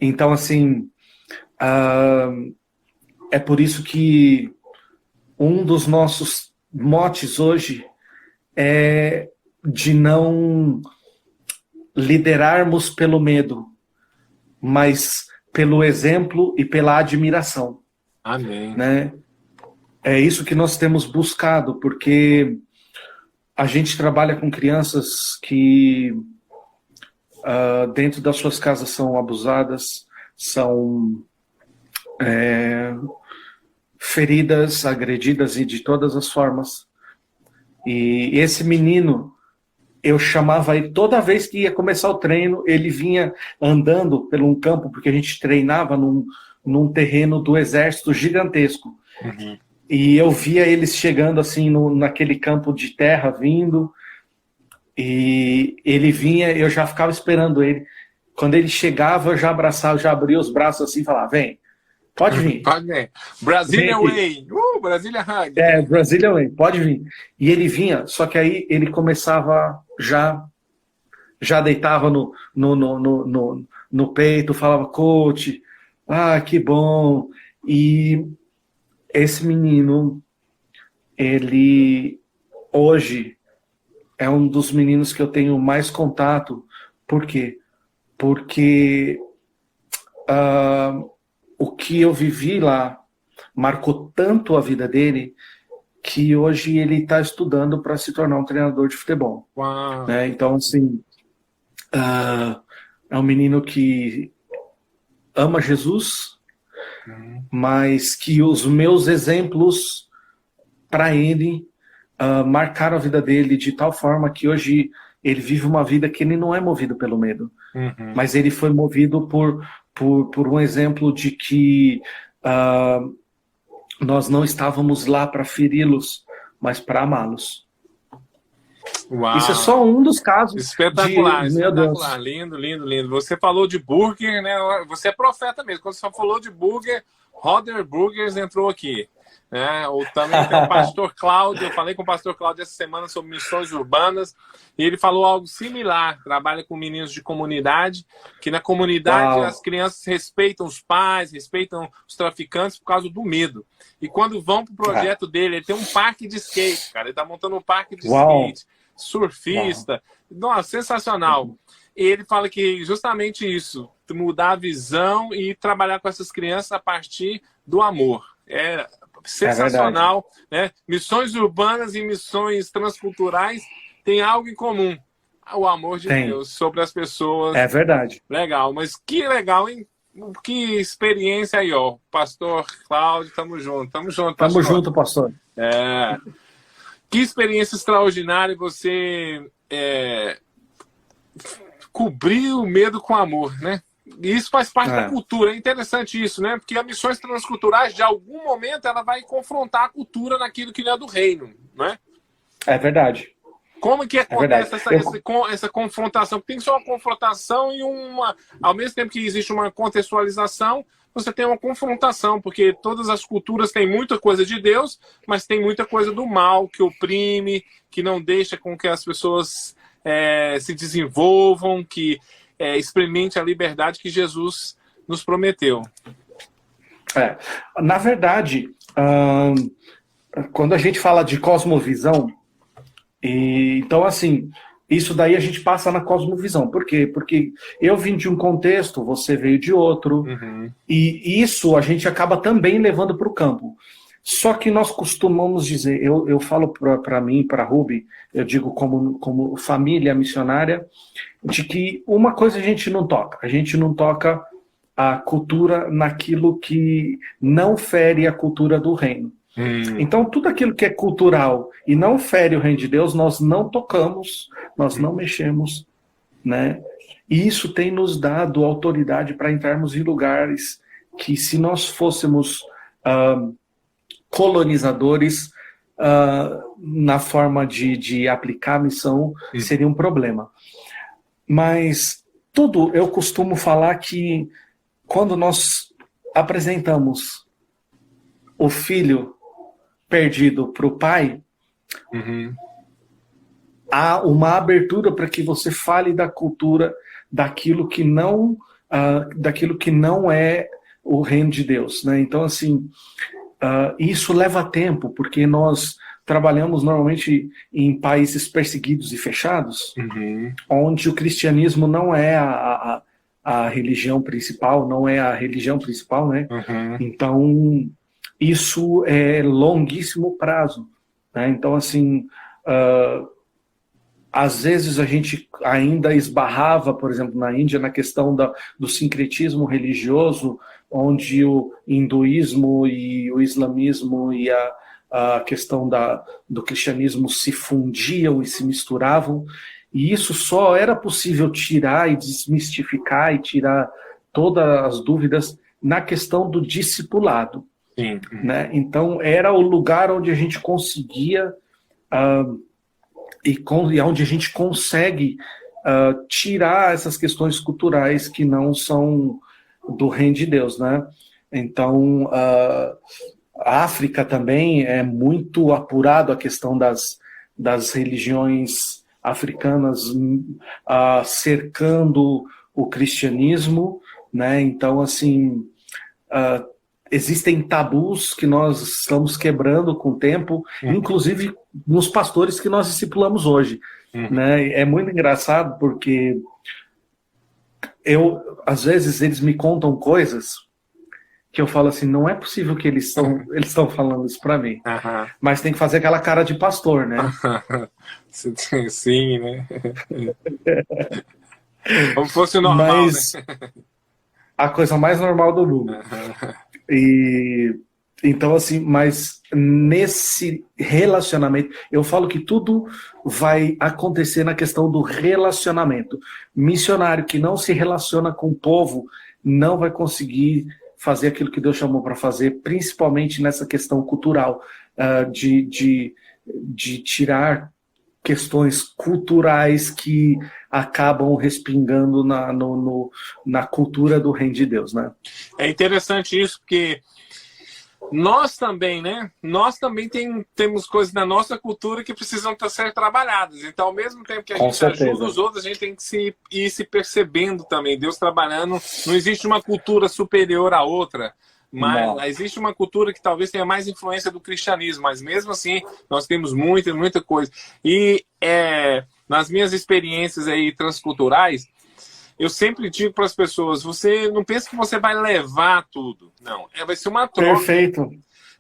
Então, assim, é por isso que um dos nossos motes hoje é de não liderarmos pelo medo, mas pelo exemplo e pela admiração. Amém. Né? É isso que nós temos buscado, porque a gente trabalha com crianças que dentro das suas casas são abusadas, são feridas, agredidas e de todas as formas. E esse menino, eu chamava ele, toda vez que ia começar o treino, ele vinha andando por um campo, porque a gente treinava num terreno do exército gigantesco. E eu via eles chegando assim naquele campo de terra, vindo, e ele vinha, eu já ficava esperando ele. Quando ele chegava, eu já abraçava, já abria os braços assim e falava, vem, pode vir. Pode vir. Brasília Way. Brasília Hug. Brasília Way, pode vir. E ele vinha, só que aí ele começava já deitava no peito, falava, coach, que bom. E esse menino, ele hoje é um dos meninos que eu tenho mais contato. Por quê? porque o que eu vivi lá marcou tanto a vida dele que hoje ele está estudando para se tornar um treinador de futebol. Uau. Né? Então, assim, é um menino que ama Jesus, mas que os meus exemplos para ele marcaram a vida dele de tal forma que hoje ele vive uma vida que ele não é movido pelo medo, mas ele foi movido por um exemplo de que nós não estávamos lá para feri-los, mas para amá-los. Uau. Isso é só um dos casos. Espetacular, meu Deus. Lindo, lindo, lindo. Você falou de burger, né? Você é profeta mesmo. Quando você falou de burger, Roder Burgers entrou aqui. Né? Ou também tem o pastor Cláudio. Eu falei com o pastor Cláudio essa semana sobre missões urbanas e ele falou algo similar. Trabalha com meninos de comunidade, que na comunidade as crianças respeitam os pais, respeitam os traficantes por causa do medo. E quando vão pro projeto dele, ele tem um parque de skate, cara. Ele tá montando um parque de skate, surfista. Nossa, sensacional. E ele fala que justamente isso, mudar a visão e trabalhar com essas crianças a partir do amor. É sensacional, né? Missões urbanas e missões transculturais têm algo em comum. O amor de Deus sobre as pessoas. É verdade. Legal, mas que legal, hein? Que experiência aí, ó. Pastor Cláudio, tamo junto, pastor. Tamo junto, pastor. Que experiência extraordinária você cobrir o medo com amor, né? E isso faz parte da cultura. É interessante isso, né? Porque as missões transculturais, de algum momento, ela vai confrontar a cultura naquilo que não é do reino, né? É verdade. Como que acontece essa confrontação? Porque tem só uma confrontação e ao mesmo tempo que existe uma contextualização, você tem uma confrontação, porque todas as culturas têm muita coisa de Deus, mas tem muita coisa do mal, que oprime, que não deixa com que as pessoas se desenvolvam, que experimente a liberdade que Jesus nos prometeu. Na verdade, quando a gente fala de cosmovisão, então, assim, isso daí a gente passa na cosmovisão. Por quê? Porque eu vim de um contexto, você veio de outro, e isso a gente acaba também levando para o campo. Só que nós costumamos dizer, eu falo para mim, para a Ruby, eu digo como família missionária, de que uma coisa a gente não toca a cultura naquilo que não fere a cultura do reino. Então, tudo aquilo que é cultural e não fere o reino de Deus, nós não tocamos, nós não mexemos, né? E isso tem nos dado autoridade para entrarmos em lugares que, se nós fôssemos colonizadores na forma de aplicar a missão, seria um problema. Mas eu costumo falar que quando nós apresentamos o filho perdido para o pai, há uma abertura para que você fale da cultura daquilo que não é o reino de Deus, né? Então, assim, isso leva tempo, porque nós trabalhamos normalmente em países perseguidos e fechados, onde o cristianismo não é a religião principal, né? Então, isso é longuíssimo prazo, né? Então, assim, às vezes a gente ainda esbarrava, por exemplo, na Índia, na questão do sincretismo religioso, onde o hinduísmo e o islamismo e a questão do cristianismo se fundiam e se misturavam, e isso só era possível tirar e desmistificar e tirar todas as dúvidas na questão do discipulado. Né? Então, era o lugar onde a gente conseguia e onde a gente consegue tirar essas questões culturais que não são do reino de Deus, né? Então, a África também é muito apurado a questão das religiões africanas cercando o cristianismo, né? Então, assim, existem tabus que nós estamos quebrando com o tempo, inclusive nos pastores que nós discipulamos hoje. Né? É muito engraçado porque Às vezes eles me contam coisas que eu falo assim, não é possível que eles estão falando isso para mim. Mas tem que fazer aquela cara de pastor, né? Sim, né? Como fosse normal, Mas né? a coisa mais normal do mundo. E então, assim, mas nesse relacionamento, eu falo que tudo vai acontecer na questão do relacionamento. Missionário que não se relaciona com o povo não vai conseguir fazer aquilo que Deus chamou para fazer, principalmente nessa questão cultural, de tirar questões culturais que acabam respingando na cultura do reino de Deus, né? É interessante isso, porque nós também, né? Nós também temos coisas na nossa cultura que precisam ser trabalhadas. Então, ao mesmo tempo que a gente ajuda os outros, a gente tem que ir se percebendo também. Deus trabalhando. Não existe uma cultura superior à outra. Mas existe uma cultura que talvez tenha mais influência do cristianismo. Mas mesmo assim, nós temos muita coisa. E nas minhas experiências aí transculturais, eu sempre digo para as pessoas, você não pensa que você vai levar tudo. Não, vai ser uma troca. Perfeito.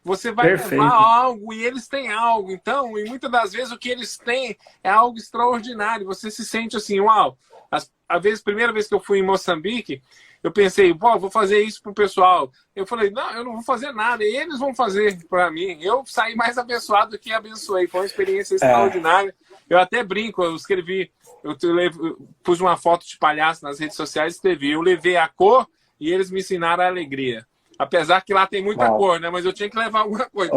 Você vai levar algo e eles têm algo. Então, e muitas das vezes o que eles têm é algo extraordinário. Você se sente assim, uau. A primeira vez que eu fui em Moçambique, eu pensei, vou fazer isso pro pessoal. Eu falei, não, eu não vou fazer nada. E eles vão fazer para mim. Eu saí mais abençoado do que abençoei. Foi uma experiência extraordinária. Eu até brinco, eu escrevi... Eu pus uma foto de palhaço nas redes sociais e escrevi, eu levei a cor e eles me ensinaram a alegria. Apesar que lá tem muita cor, né? Mas eu tinha que levar alguma coisa.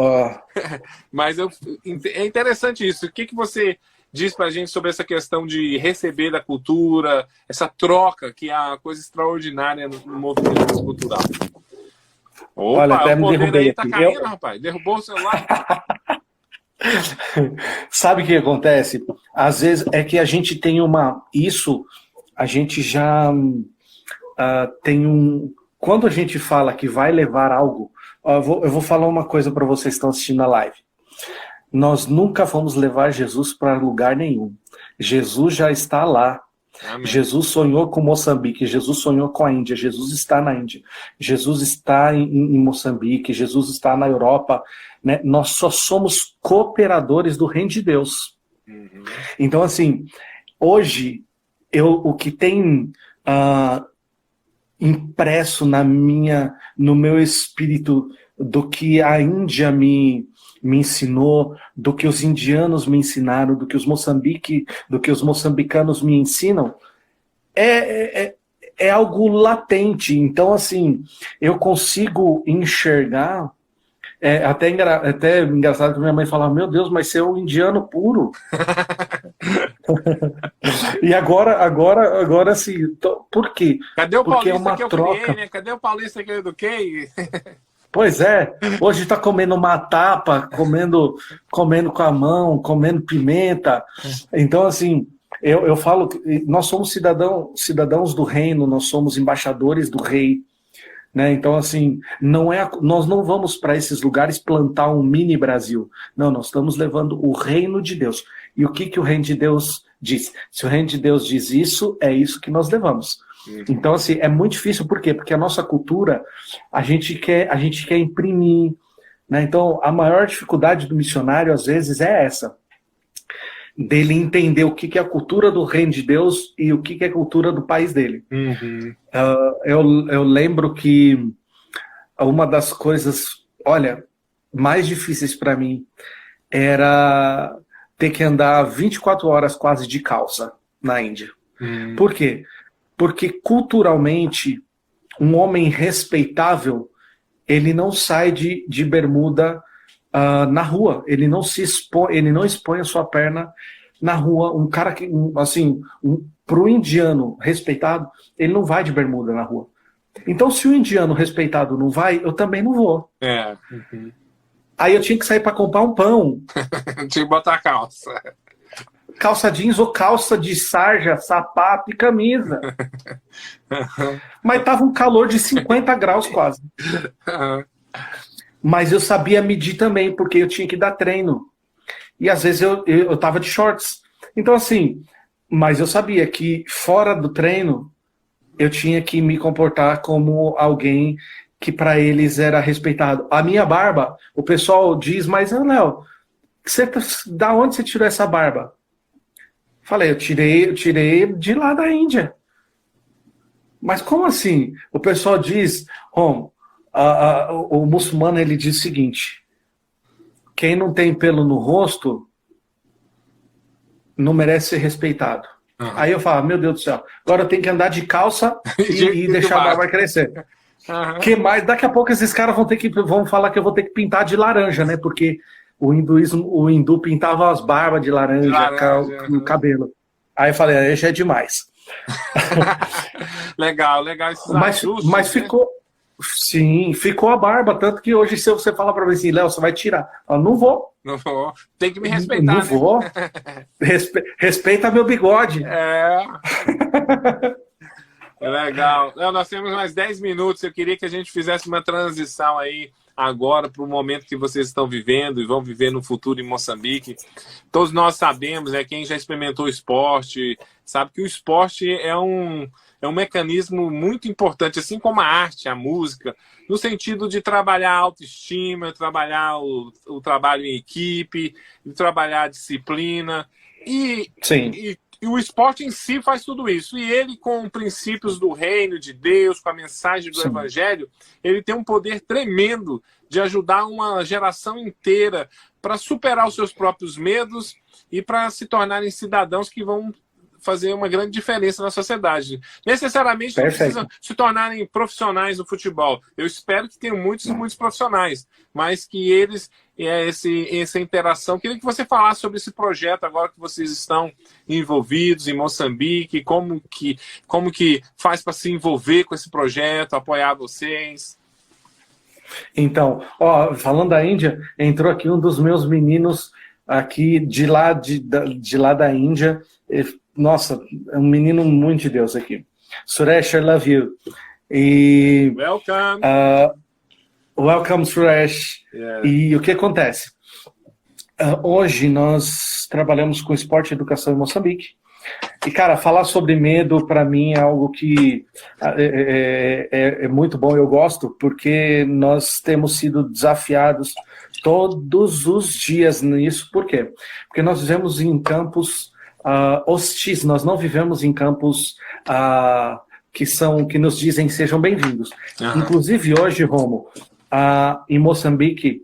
Mas é interessante isso. O que você diz pra gente sobre essa questão de receber da cultura, essa troca, que é uma coisa extraordinária no movimento cultural? Opa, olha, até me derrubei aí tá caindo, rapaz. Derrubou o celular. Sabe o que acontece? Às vezes é que a gente tem a gente já tem quando a gente fala que vai levar algo, eu vou falar uma coisa para vocês que estão assistindo a live. Nós nunca vamos levar Jesus para lugar nenhum. Jesus já está lá. Amém. Jesus sonhou com Moçambique, Jesus sonhou com a Índia, Jesus está na Índia, Jesus está em Moçambique, Jesus está na Europa, né? Nós só somos cooperadores do reino de Deus. Uhum. Então, assim, hoje, o que tem impresso no meu espírito do que a Índia me ensinou, do que os indianos me ensinaram, do que os moçambicanos me ensinam, é algo latente. Então, assim, eu consigo enxergar, até engraçado que minha mãe falava, meu Deus, mas você é um indiano puro. E agora assim, por quê? Cadê o Porque paulista que eu troca. criei, né? Cadê o paulista que eu eduquei? Pois é, hoje tá comendo uma tapa, comendo com a mão, comendo pimenta. Então, assim, eu falo que nós somos cidadãos do reino, nós somos embaixadores do rei, né? Então, assim, nós não vamos para esses lugares plantar um mini Brasil. Não, nós estamos levando o reino de Deus. E o que o reino de Deus diz? Se o reino de Deus diz isso, é isso que nós levamos. Então, assim, é muito difícil, por quê? Porque a nossa cultura, a gente quer imprimir, né? Então, a maior dificuldade do missionário, às vezes, é essa, dele entender o que é a cultura do reino de Deus e o que é a cultura do país dele. Uhum. Eu lembro que uma das coisas, olha, mais difíceis para mim era ter que andar 24 horas quase de calça na Índia. Por quê? Porque culturalmente um homem respeitável, ele não sai de bermuda na rua, ele não expõe a sua perna na rua. Um cara que, assim, pro indiano respeitado, ele não vai de bermuda na rua. Então, se o indiano respeitado não vai, eu também não vou. Uhum. Aí eu tinha que sair para comprar um pão. Tinha que botar calça. Calça jeans ou calça de sarja, sapato e camisa. Mas tava um calor de 50 graus quase. Mas eu sabia medir também, porque eu tinha que dar treino. E às vezes eu tava de shorts. Então, assim, mas eu sabia que fora do treino, eu tinha que me comportar como alguém que para eles era respeitado. A minha barba, o pessoal diz, mas Léo, da onde você tirou essa barba? Falei, eu tirei de lá da Índia. Mas como assim? O pessoal diz, o muçulmano ele diz o seguinte: quem não tem pelo no rosto não merece ser respeitado. Uhum. Aí eu falo, meu Deus do céu, agora eu tenho que andar de calça e deixar a barba crescer. Uhum. Que mais? Daqui a pouco esses caras vão falar que eu vou ter que pintar de laranja, né? Porque o hindu pintava as barbas de laranja, no cabelo. Aí eu falei, aí já é demais. Legal esses ajustes, mas ficou, sim, ficou a barba, tanto que hoje se você fala para mim assim, Léo, você vai tirar, eu não vou, tem que me respeitar, não né? Vou, respeita meu bigode. É legal. Nós temos mais 10 minutos, eu queria que a gente fizesse uma transição aí agora para o momento que vocês estão vivendo e vão viver no futuro em Moçambique. Todos nós sabemos, quem já experimentou o esporte, sabe que o esporte é um mecanismo muito importante, assim como a arte, a música, no sentido de trabalhar a autoestima, trabalhar o trabalho em equipe, de trabalhar a disciplina. Sim. E o esporte em si faz tudo isso. E ele, com princípios do reino de Deus, com a mensagem do Evangelho, ele tem um poder tremendo de ajudar uma geração inteira para superar os seus próprios medos e para se tornarem cidadãos que vão fazer uma grande diferença na sociedade. Necessariamente não precisam se tornarem profissionais do futebol. Eu espero que tenham muitos e muitos profissionais, mas que eles, essa interação... Queria que você falasse sobre esse projeto agora que vocês estão envolvidos em Moçambique, como que faz para se envolver com esse projeto, apoiar vocês. Então, falando da Índia, entrou aqui um dos meus meninos aqui de lá da Índia. Nossa, é um menino muito de Deus aqui. Suresh, I love you. E, welcome, Suresh. Yeah. E o que acontece? Hoje nós trabalhamos com esporte e educação em Moçambique. E, cara, falar sobre medo, para mim, é algo que é muito bom. Eu gosto, porque nós temos sido desafiados todos os dias nisso. Por quê? Porque nós vivemos em campos hostis, nós não vivemos em campos que nos dizem sejam bem-vindos. Uhum. Inclusive hoje, Romo, em Moçambique,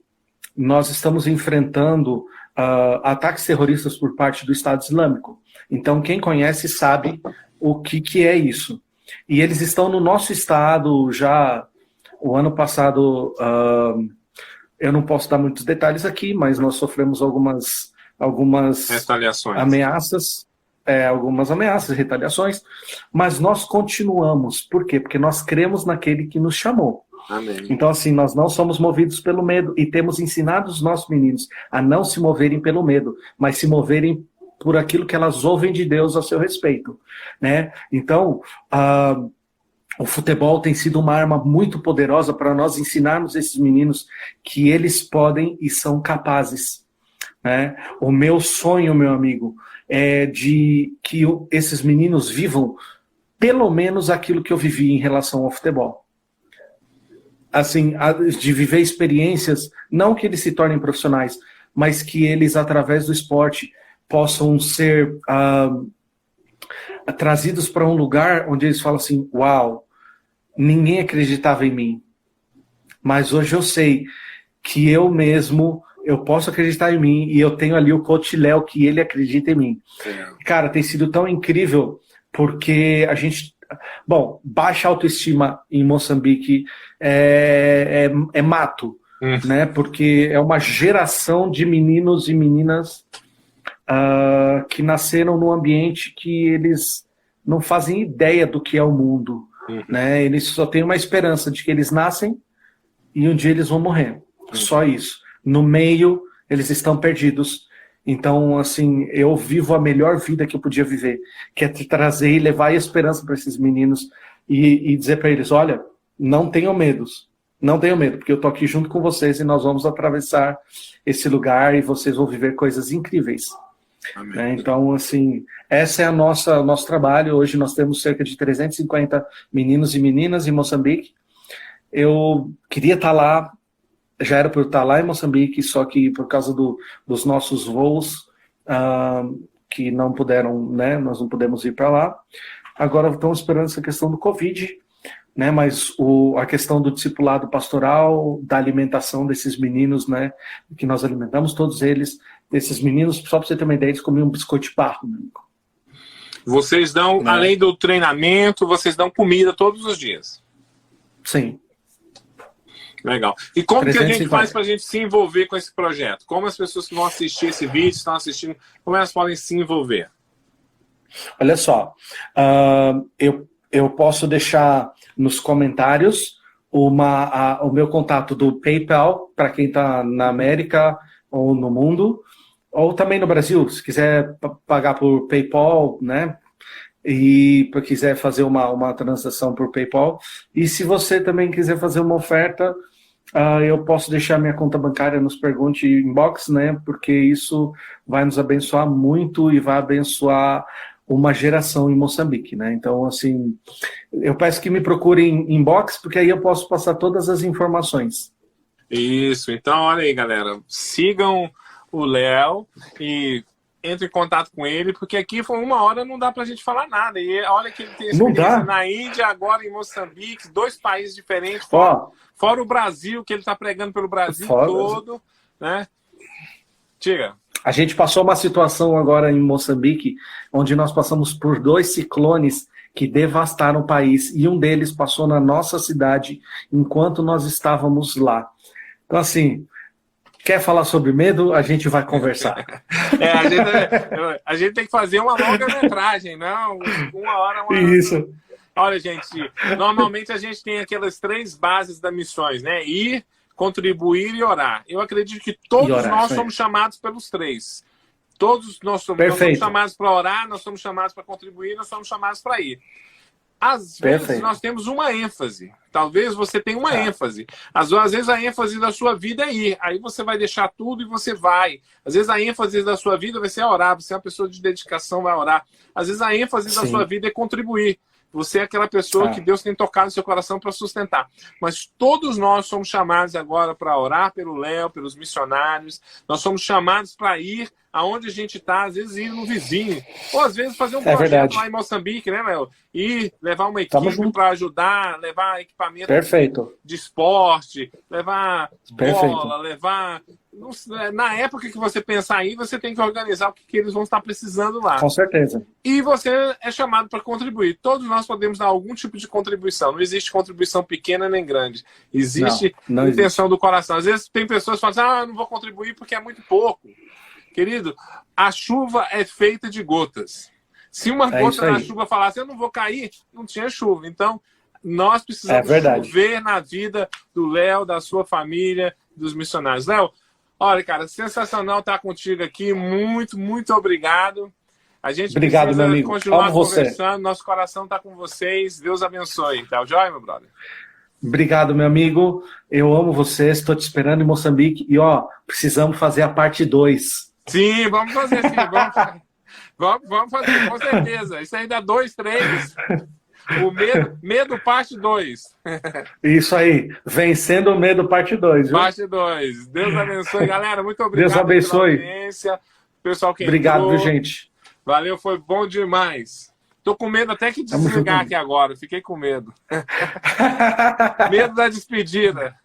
nós estamos enfrentando ataques terroristas por parte do Estado Islâmico. Então, quem conhece sabe o que é isso. E eles estão no nosso estado já. O ano passado, eu não posso dar muitos detalhes aqui, mas nós sofremos algumas ameaças, algumas ameaças, retaliações, mas nós continuamos. Por quê? Porque nós cremos naquele que nos chamou. Amém. Então, assim, nós não somos movidos pelo medo e temos ensinado os nossos meninos a não se moverem pelo medo, mas se moverem por aquilo que elas ouvem de Deus a seu respeito, né? Então, o futebol tem sido uma arma muito poderosa para nós ensinarmos esses meninos que eles podem e são capazes. Né? O meu sonho, meu amigo, é de que esses meninos vivam pelo menos aquilo que eu vivi em relação ao futebol. Assim, de viver experiências, não que eles se tornem profissionais, mas que eles, através do esporte, possam ser trazidos para um lugar onde eles falam assim, uau, ninguém acreditava em mim, mas hoje eu sei que eu posso acreditar em mim e eu tenho ali o coach Léo que ele acredita em mim. Cara, tem sido tão incrível porque a gente... Bom, baixa autoestima em Moçambique é mato, né? Porque é uma geração de meninos e meninas que nasceram num ambiente que eles não fazem ideia do que é o mundo, né? Eles só têm uma esperança de que eles nascem e um dia eles vão morrer. Só isso. No meio, eles estão perdidos. Então, assim, eu vivo a melhor vida que eu podia viver, que é trazer e levar a esperança para esses meninos e dizer para eles, olha, não tenham medo, porque eu estou aqui junto com vocês e nós vamos atravessar esse lugar e vocês vão viver coisas incríveis. Né? Então, assim, esse é o nosso trabalho. Hoje nós temos cerca de 350 meninos e meninas em Moçambique. Eu queria estar lá, já era por estar lá em Moçambique, só que por causa dos nossos voos, que não puderam, né, nós não pudemos ir para lá. Agora estamos esperando essa questão do Covid, né, mas a questão do discipulado pastoral, da alimentação desses meninos, né, que nós alimentamos todos eles, desses meninos, só para você ter uma ideia, eles comiam um biscoito de barro, meu amigo. Vocês dão, né? Além do treinamento, vocês dão comida todos os dias? Sim. Legal. E como que a gente faz para a gente se envolver com esse projeto? Como as pessoas que vão assistir esse vídeo, estão assistindo, como elas podem se envolver? Olha só, eu posso deixar nos comentários o meu contato do PayPal, para quem está na América ou no mundo, ou também no Brasil, se quiser pagar por PayPal, né? E quiser fazer uma transação por PayPal. E se você também quiser fazer uma oferta, eu posso deixar minha conta bancária nos Pergunte Inbox, né? Porque isso vai nos abençoar muito e vai abençoar uma geração em Moçambique, né? Então, assim, eu peço que me procurem em inbox, porque aí eu posso passar todas as informações. Isso. Então, olha aí, galera. Sigam o Léo e entre em contato com ele, porque aqui foi 1 hora, não dá pra gente falar nada. E olha que ele tem experiência na Índia, agora em Moçambique, 2 países diferentes, fora o Brasil, que ele tá pregando pelo Brasil todo, né? Diga. A gente passou uma situação agora em Moçambique, onde nós passamos por 2 ciclones que devastaram o país, e um deles passou na nossa cidade enquanto nós estávamos lá. Então, assim, quer falar sobre medo? A gente vai conversar. A gente tem que fazer uma longa-metragem, não? 1 hora, 1 hora. Isso. Olha, gente, normalmente a gente tem aquelas 3 bases das missões, né? Ir, contribuir e orar. Eu acredito que todos nós somos chamados pelos 3. Todos nós somos chamados para orar, nós somos chamados para contribuir, nós somos chamados para ir. Às vezes nós temos uma ênfase. Talvez você tenha uma ênfase. Às vezes a ênfase da sua vida é ir. Aí você vai deixar tudo e você vai. Às vezes a ênfase da sua vida vai ser orar. Você é uma pessoa de dedicação, vai orar. Às vezes a ênfase da sua vida é contribuir. Você é aquela pessoa que Deus tem tocado no seu coração para sustentar. Mas todos nós somos chamados agora para orar pelo Léo, pelos missionários. Nós somos chamados para ir aonde a gente está, às vezes ir no vizinho. Ou às vezes fazer um projeto lá em Moçambique, né, Léo? Ir, levar uma equipe para ajudar, levar equipamento de esporte, levar bola, levar... Na época que você pensar aí, você tem que organizar o que eles vão estar precisando lá. Com certeza. E você é chamado para contribuir. Todos nós podemos dar algum tipo de contribuição. Não existe contribuição pequena nem grande. Existe intenção do coração. Às vezes tem pessoas que falam não vou contribuir porque é muito pouco. Querido, a chuva é feita de gotas. Se uma gota na chuva falasse eu não vou cair, não tinha chuva. Então, nós precisamos chover na vida do Léo, da sua família, dos missionários. Léo, olha, cara, sensacional estar contigo aqui. Muito, muito obrigado. A gente obrigado, meu amigo. Continuar conversando. Nosso coração está com vocês. Deus abençoe. Tá joia, meu brother? Obrigado, meu amigo. Eu amo vocês. Estou te esperando em Moçambique. E, precisamos fazer a parte 2. Sim, vamos fazer sim. Vamos fazer, com certeza. Isso aí dá 2, 3. O medo parte 2. Isso aí. Vencendo o medo parte 2. Parte 2. Deus abençoe, galera. Muito obrigado. Deus abençoe. Pela audiência. Pessoal que obrigado, viu, gente? Valeu, foi bom demais. Tô com medo até que desligar aqui agora. Fiquei com medo. Medo da despedida.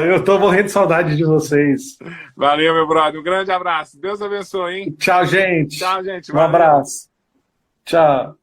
Eu tô morrendo de saudade de vocês. Valeu, meu brother. Um grande abraço. Deus abençoe, hein? Tchau, gente. Tchau, gente. Um abraço. Tchau.